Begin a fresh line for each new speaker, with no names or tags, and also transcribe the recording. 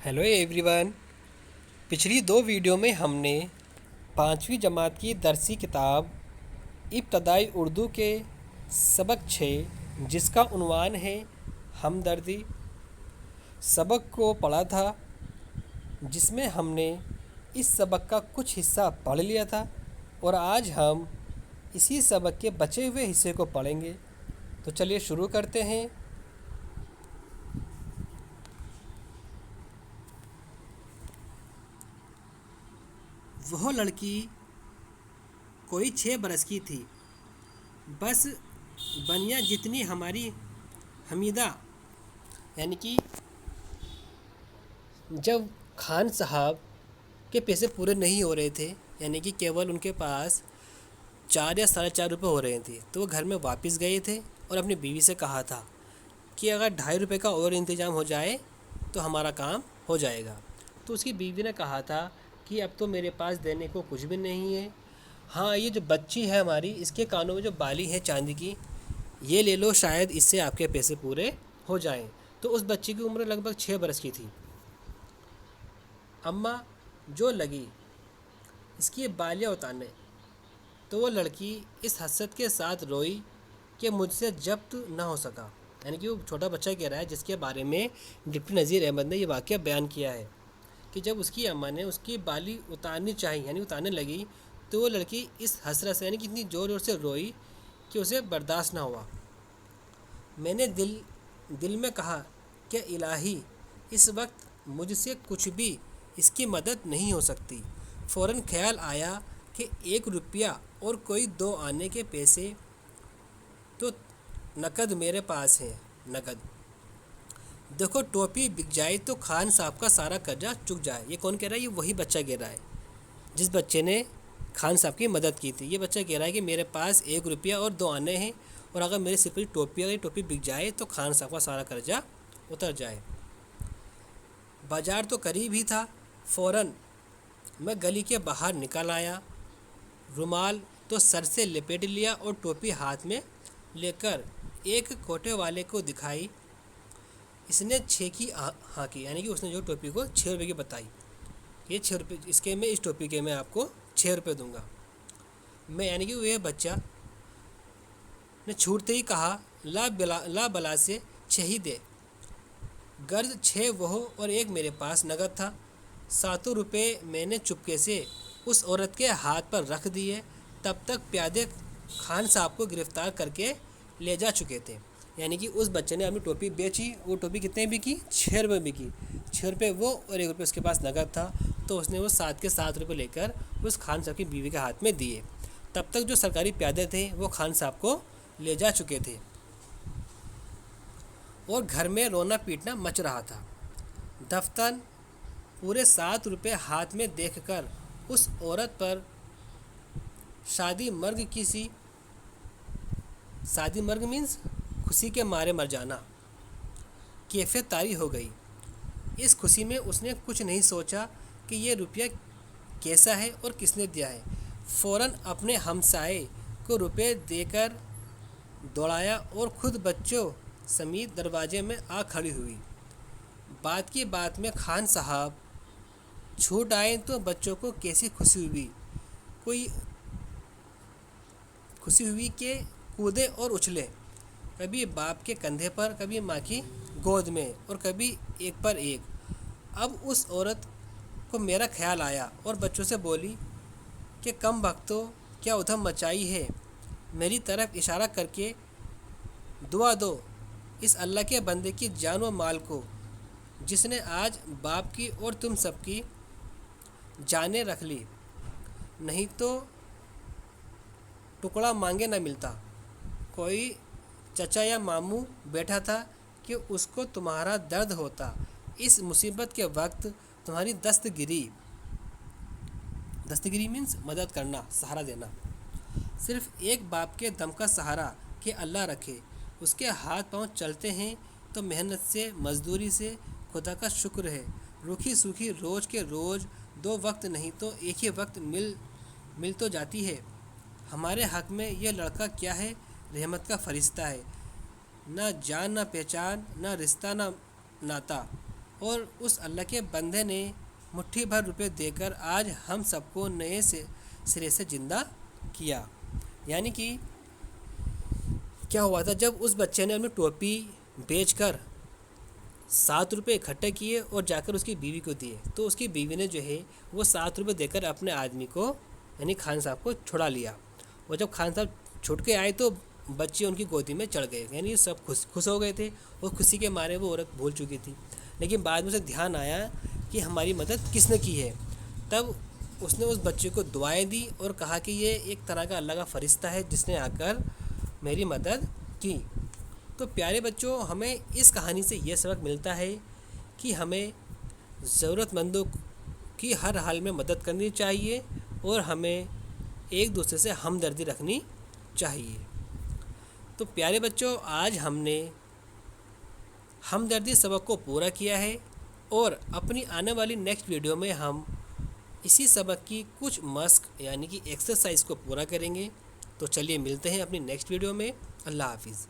Hello everyone. पिछली दो video में हमने पाँचवीं जमात की दरसी किताब इब्तदाई उर्दू के सबक 6 जिसका उन्वान है हमदर्दी सबक को पढ़ा था, जिसमें हमने इस सबक का कुछ हिस्सा पढ़ लिया था और आज हम इसी सबक के बचे हुए हिस्से को पढ़ेंगे। तो चलिए शुरू करते हैं। वह लड़की कोई 6 बरस की थी, बस बनिया जितनी हमारी हमीदा, यानी कि जब खान साहब के पैसे पूरे नहीं हो रहे थे, यानी कि केवल उनके पास 4 या 4.5 रुपये हो रहे थे, तो वो घर में वापस गए थे और अपनी बीवी से कहा था कि अगर 2.5 रुपये का और इंतज़ाम हो जाए तो हमारा काम हो जाएगा। तो उसकी बीवी ने कहा था कि अब तो मेरे पास देने को कुछ भी नहीं है। हाँ, ये जो बच्ची है हमारी, इसके कानों में जो बाली है चांदी की, ये ले लो, शायद इससे आपके पैसे पूरे हो जाएं। तो उस बच्ची की उम्र लगभग 6 बरस की थी। अम्मा जो लगी इसकी बालियाँ उतारने, तो वो लड़की इस हसरत के साथ रोई कि मुझसे जब्त ना हो सका। यानी कि वो छोटा बच्चा कह रहा है, जिसके बारे में डिप्टी नज़ीर अहमद ने ये वाक़या बयान किया है कि जब उसकी अम्मा ने उसकी बाली उतारनी चाहिए, यानी उतारने लगी, तो वो लड़की इस हसरत से, यानी कि इतनी ज़ोर ज़ोर से रोई कि उसे बर्दाश्त ना हुआ। मैंने दिल में कहा कि इलाही, इस वक्त मुझसे कुछ भी इसकी मदद नहीं हो सकती। फ़ौरन ख्याल आया कि 1 रुपया और कोई 2 आने के पैसे तो नकद मेरे पास है, नकद। देखो, टोपी बिक जाए तो खान साहब का सारा कर्जा चुक जाए। ये कौन कह रहा है? ये वही बच्चा कह रहा है जिस बच्चे ने खान साहब की मदद की थी। ये बच्चा कह रहा है कि मेरे पास 1 रुपया और 2 आने हैं, और अगर मेरे सिर पर टोपी, अगर टोपी बिक जाए तो खान साहब का सारा कर्जा उतर जाए। बाजार तो करीब ही था। फ़ौरन मैं गली के बाहर निकल आया, रुमाल तो सर से लपेट लिया और टोपी हाथ में लेकर एक कोटे वाले को दिखाई। इसने 6 की हाँ की, यानी कि उसने जो टोपी को 6 रुपये की बताई, ये 6 रुपये, इसके मैं इस टोपी के मैं आपको 6 रुपये दूंगा। मैं, यानी कि वह बच्चा ने छूटते ही कहा, ला बला से 6 ही दे। गर्ज 6 वह और 1 मेरे पास नगद था। 7 रुपये मैंने चुपके से उस औरत के हाथ पर रख दिए। तब तक प्यादे खान साहब को गिरफ़्तार करके ले जा चुके थे। यानी कि उस बच्चे ने अपनी टोपी बेची। वो टोपी कितने बिकी? 6 रुपये बिकी। 6 रुपये वो और 1 रुपये उसके पास नगद था, तो उसने वो 7 के 7 रुपये लेकर उस खान साहब की बीवी के हाथ में दिए। तब तक जो सरकारी प्यादे थे वो खान साहब को ले जा चुके थे और घर में रोना पीटना मच रहा था। दफ्तर पूरे 7 रुपये हाथ में देखकर उस औरत पर शादी मर्ग मीन्स खुशी के मारे मर जाना, कैफियत तारी हो गई। इस खुशी में उसने कुछ नहीं सोचा कि ये रुपया कैसा है और किसने दिया है। फ़ौरन अपने हमसाए को रुपए देकर दौड़ाया और खुद बच्चों समेत दरवाजे में आ खड़ी हुई। बात की बात में खान साहब छूट आए तो बच्चों को कैसी खुशी हुई कि कूदे और उछले, कभी बाप के कंधे पर, कभी माँ की गोद में, और कभी एक पर एक। अब उस औरत को मेरा ख्याल आया और बच्चों से बोली कि कम वक्तों, क्या उधम मचाई है। मेरी तरफ इशारा करके दुआ दो इस अल्लाह के बंदे की जान व माल को, जिसने आज बाप की और तुम सबकी जानें रख ली, नहीं तो टुकड़ा मांगे न मिलता। कोई चचा या मामू बैठा था कि उसको तुम्हारा दर्द होता। इस मुसीबत के वक्त तुम्हारी दस्तगिरी मीन्स मदद करना, सहारा देना। सिर्फ एक बाप के दम का सहारा कि अल्लाह रखे। उसके हाथ पांव चलते हैं तो मेहनत से, मजदूरी से खुदा का शुक्र है। रूखी सूखी रोज़ के रोज़ 2 वक्त नहीं तो एक ही वक्त मिल तो जाती है। हमारे हक़ में यह लड़का क्या है? रहमत का फरिश्ता है। ना जान ना पहचान, ना रिश्ता ना नाता, اور اس اللہ کے بندے نے مٹھی بھر روپے دے کر آج ہم سب کو نئے سرے سے زندہ کیا۔ یعنی کہ کیا ہوا تھا، جب اس بچے نے اپنی ٹوپی بیچ کر 7 روپے اکٹھے کیے اور جا کر اس کی بیوی کو دیے، تو اس کی بیوی نے جو ہے وہ 7 روپے دے کر اپنے آدمی کو یعنی خان صاحب کو چھڑا لیا، اور جب خان صاحب چھوٹ کے آئے تو بچے ان کی گودی میں چڑھ گئے، یعنی سب خوش ہو گئے تھے اور خوشی کے مارے وہ عورت بھول چکی تھی۔ لیکن بعد میں اسے دھیان آیا کہ ہماری مدد کس نے کی ہے، تب اس نے اس بچے کو دعائیں دی اور کہا کہ یہ ایک طرح کا اللہ کا فرشتہ ہے جس نے آ کر میری مدد کی۔ تو پیارے بچوں، ہمیں اس کہانی سے یہ سبق ملتا ہے کہ ہمیں ضرورت مندوں کی ہر حال میں مدد کرنی چاہیے اور ہمیں ایک دوسرے سے ہمدردی رکھنی چاہیے۔ تو پیارے بچوں، آج ہم نے ہمدردی سبق کو پورا کیا ہے، اور اپنی آنے والی نیکسٹ ویڈیو میں ہم اسی سبق کی کچھ مشق یعنی کہ ایکسرسائز کو پورا کریں گے۔ تو چلیے ملتے ہیں اپنی نیکسٹ ویڈیو میں۔ اللہ حافظ۔